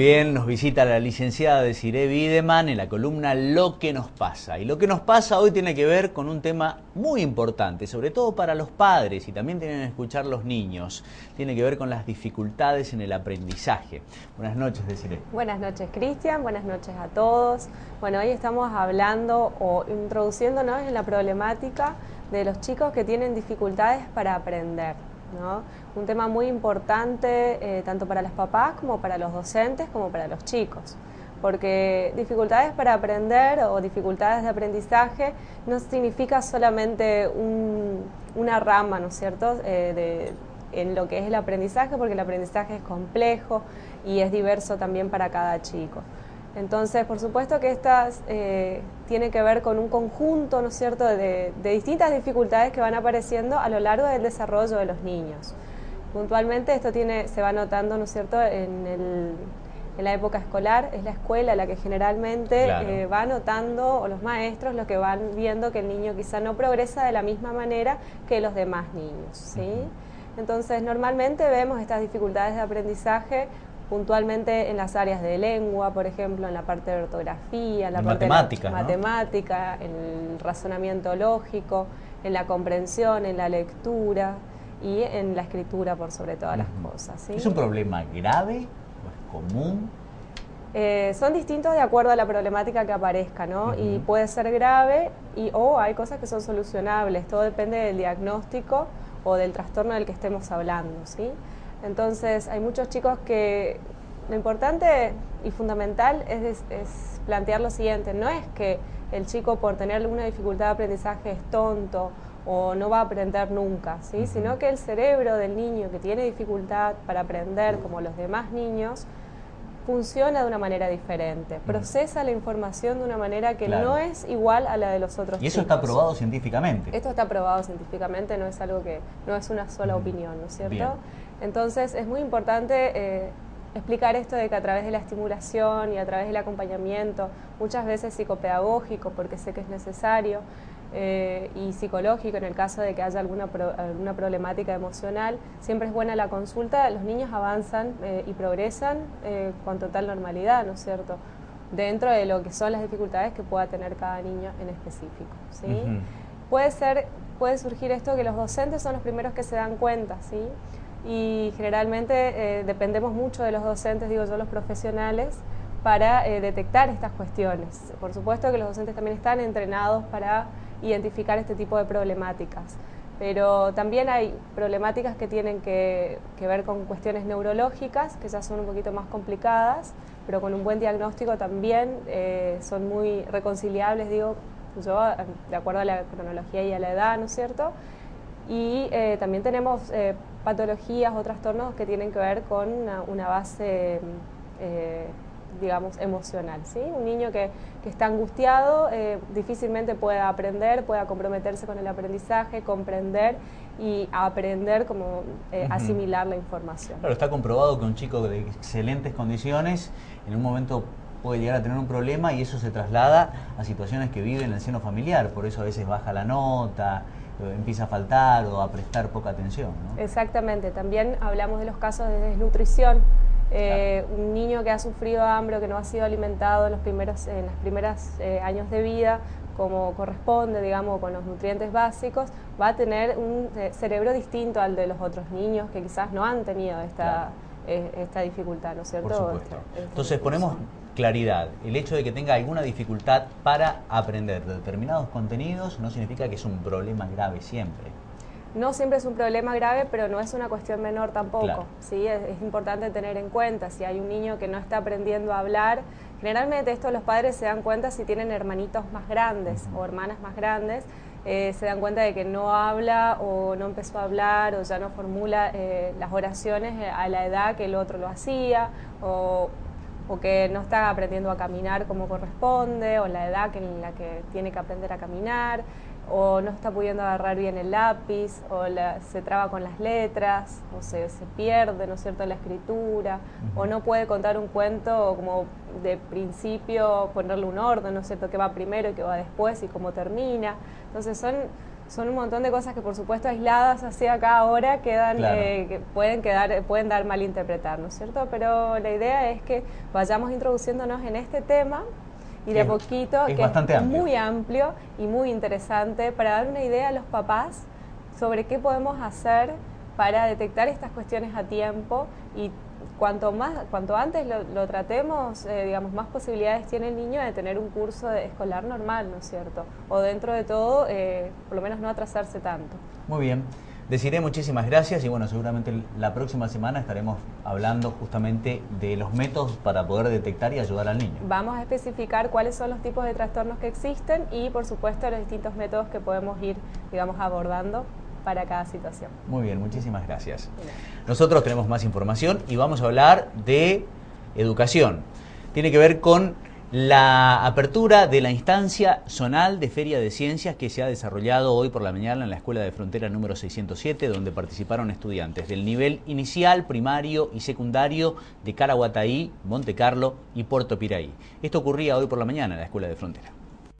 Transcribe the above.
bien, nos visita la licenciada Desiree Bideman en la columna Lo que nos pasa. Y lo que nos pasa hoy tiene que ver con un tema muy importante, sobre todo para los padres y también tienen que escuchar los niños. Tiene que ver con las dificultades en el aprendizaje. Buenas noches, Desiree. Buenas noches, Cristian. Buenas noches a todos. Bueno, hoy estamos hablando o introduciéndonos en la problemática de los chicos que tienen dificultades para aprender, ¿no? Un tema muy importante tanto para los papás como para los docentes como para los chicos, porque dificultades para aprender o dificultades de aprendizaje no significa solamente una rama, ¿no es cierto?, en lo que es el aprendizaje, porque el aprendizaje es complejo y es diverso también para cada chico. Entonces, por supuesto que estas tienen que ver con un conjunto, ¿no es cierto?, de distintas dificultades que van apareciendo a lo largo del desarrollo de los niños. Puntualmente esto se va notando, ¿no es cierto?, en la época escolar. Es la escuela la que generalmente va notando, o los maestros los que van viendo que el niño quizá no progresa de la misma manera que los demás niños, ¿sí? Entonces, normalmente vemos estas dificultades de aprendizaje puntualmente en las áreas de lengua, por ejemplo, en la parte de ortografía, en la parte matemática, de matemática, en el razonamiento lógico, en la comprensión, en la lectura y en la escritura por sobre todas las cosas, ¿sí? ¿Es un problema grave o es común? Son distintos de acuerdo a la problemática que aparezca, ¿no? Y puede ser grave o hay cosas que son solucionables, todo depende del diagnóstico o del trastorno del que estemos hablando, ¿sí? Entonces, hay muchos chicos que lo importante y fundamental es plantear lo siguiente: no es que el chico por tener alguna dificultad de aprendizaje es tonto o no va a aprender nunca, ¿sí? Sino que el cerebro del niño que tiene dificultad para aprender, como los demás niños, funciona de una manera diferente, procesa la información de una manera que no es igual a la de los otros chicos. ¿Y eso está probado científicamente? Esto está probado científicamente, no es algo que, no es una sola opinión, ¿no es cierto? Bien. Entonces es muy importante explicar esto de que a través de la estimulación y a través del acompañamiento, muchas veces psicopedagógico, porque sé que es necesario, y psicológico en el caso de que haya alguna problemática emocional, siempre es buena la consulta. Los niños avanzan y progresan con total normalidad, ¿no es cierto?, dentro de lo que son las dificultades que pueda tener cada niño en específico, ¿sí? Puede surgir esto que los docentes son los primeros que se dan cuenta, ¿sí? Y generalmente dependemos mucho de los docentes, digo yo, los profesionales, para detectar estas cuestiones. Por supuesto que los docentes también están entrenados para identificar este tipo de problemáticas, pero también hay problemáticas que tienen que ver con cuestiones neurológicas, que ya son un poquito más complicadas, pero con un buen diagnóstico también son muy reconciliables, digo yo, de acuerdo a la cronología y a la edad, ¿no es cierto? Y también tenemos patologías o trastornos que tienen que ver con una base digamos, emocional, ¿sí? Un niño que está angustiado difícilmente pueda aprender, pueda comprometerse con el aprendizaje, comprender y aprender como asimilar la información. Claro, está comprobado que un chico de excelentes condiciones en un momento puede llegar a tener un problema y eso se traslada a situaciones que vive en el seno familiar, por eso a veces baja la nota, empieza a faltar o a prestar poca atención, ¿no? Exactamente, también hablamos de los casos de desnutrición. Un niño que ha sufrido hambre o que no ha sido alimentado en los primeros años de vida como corresponde, digamos, con los nutrientes básicos, va a tener un cerebro distinto al de los otros niños que quizás no han tenido esta dificultad, ¿no es cierto? Por supuesto. Entonces ponemos claridad: el hecho de que tenga alguna dificultad para aprender determinados contenidos no significa que es un problema grave siempre. No siempre es un problema grave, pero no es una cuestión menor tampoco, claro. ¿sí? Es importante tener en cuenta, si hay un niño que no está aprendiendo a hablar, generalmente esto los padres se dan cuenta si tienen hermanitos más grandes o hermanas más grandes, se dan cuenta de que no habla o no empezó a hablar o ya no formula las oraciones a la edad que el otro lo hacía, o que no está aprendiendo a caminar como corresponde, o la edad en la que tiene que aprender a caminar, o no está pudiendo agarrar bien el lápiz, o se traba con las letras, o se pierde, ¿no es cierto?, la escritura, o no puede contar un cuento como de principio, ponerle un orden, ¿no es cierto?, qué va primero y qué va después y cómo termina. Entonces son un montón de cosas que por supuesto aisladas hacia acá ahora quedan, claro, que pueden dar mal interpretar, ¿no es cierto? Pero la idea es que vayamos introduciéndonos en este tema y de a poquito, es que bastante es amplio. muy amplio y muy interesante, para dar una idea a los papás sobre qué podemos hacer para detectar estas cuestiones a tiempo, y cuanto antes lo tratemos, digamos, más posibilidades tiene el niño de tener un curso escolar normal, ¿no es cierto? O dentro de todo, por lo menos no atrasarse tanto. Muy bien. Desiree, muchísimas gracias y bueno, seguramente la próxima semana estaremos hablando justamente de los métodos para poder detectar y ayudar al niño. Vamos a especificar cuáles son los tipos de trastornos que existen y por supuesto los distintos métodos que podemos ir, digamos, abordando para cada situación. Muy bien, muchísimas gracias. Nosotros tenemos más información y vamos a hablar de educación. Tiene que ver con la apertura de la instancia zonal de Feria de Ciencias que se ha desarrollado hoy por la mañana en la Escuela de Frontera número 607, donde participaron estudiantes del nivel inicial, primario y secundario de Caraguataí, Monte Carlo y Puerto Piraí. Esto ocurría hoy por la mañana en la Escuela de Frontera.